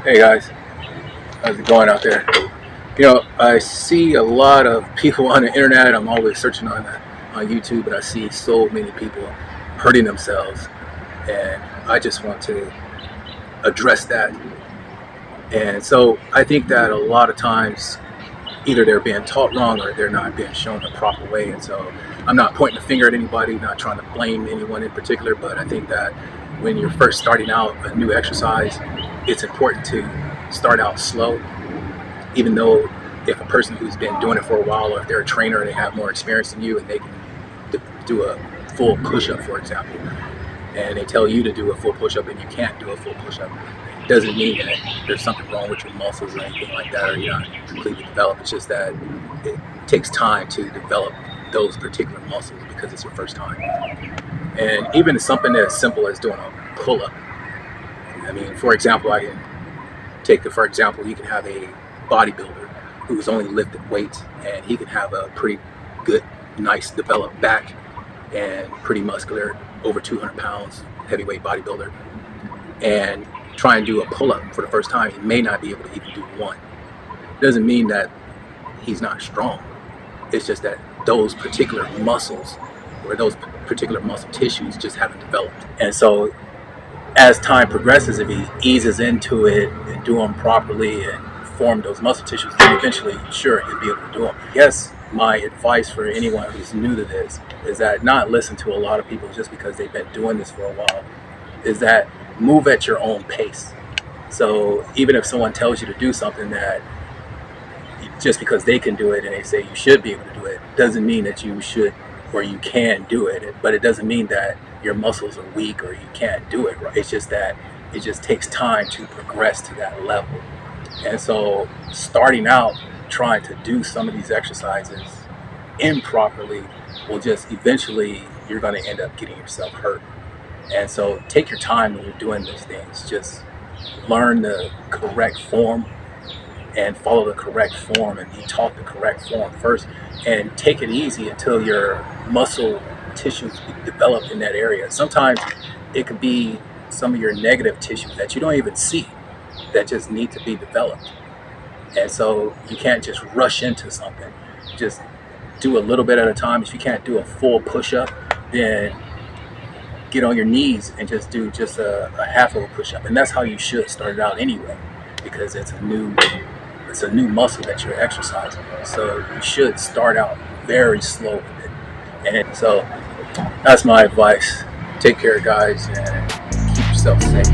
Hey guys, how's it going out there? I see a lot of people on the internet. I'm always searching on YouTube, and I see so many people hurting themselves, and I just want to address that. And so I think that a lot of times either they're being taught wrong or they're not being shown the proper way. And so I'm not pointing the finger at anybody, not trying to blame anyone in particular, but I think that when you're first starting out a new exercise, it's important to start out slow, even though if a person who's been doing it for a while, or if they're a trainer and they have more experience than you and they can do a full push-up, for example, and they tell you to do a full push-up and you can't do a full push-up, it doesn't mean that there's something wrong with your muscles or anything like that, or you're not completely developed. It's just that it takes time to develop those particular muscles because it's your first time. And even something as simple as doing a pull-up. I mean, for example, I can for example, you can have a bodybuilder who's only lifted weights, and he can have a pretty good, nice developed back and pretty muscular, over 200 pounds, heavyweight bodybuilder, and try and do a pull-up for the first time. He may not be able to even do one. Doesn't mean that he's not strong. It's just that those particular muscles or those particular muscle tissues just haven't developed. And so as time progresses, if he eases into it and do them properly and form those muscle tissues, then eventually, sure, he'll be able to do them. Yes, my advice for anyone who's new to this is that not listen to a lot of people just because they've been doing this for a while, is that move at your own pace. So even if someone tells you to do something that just because they can do it and they say you should be able to do it, doesn't mean that you should or you can do it. But it doesn't mean that your muscles are weak or you can't do it, right? It's just that it just takes time to progress to that level. And so starting out trying to do some of these exercises improperly will just eventually, you're going to end up getting yourself hurt. And so take your time when you're doing these things. Just learn the correct form and follow the correct form and be taught the correct form first, and take it easy until your muscle tissues develop in that area. Sometimes it could be some of your negative tissues that you don't even see that just need to be developed. And so you can't just rush into something. Just do a little bit at a time. If you can't do a full push-up, then get on your knees and just do just a half of a push-up. And that's how you should start it out anyway, because it's a new muscle that you're exercising. So you should start out very slow with it. And so that's my advice. Take care, guys, and keep yourself safe.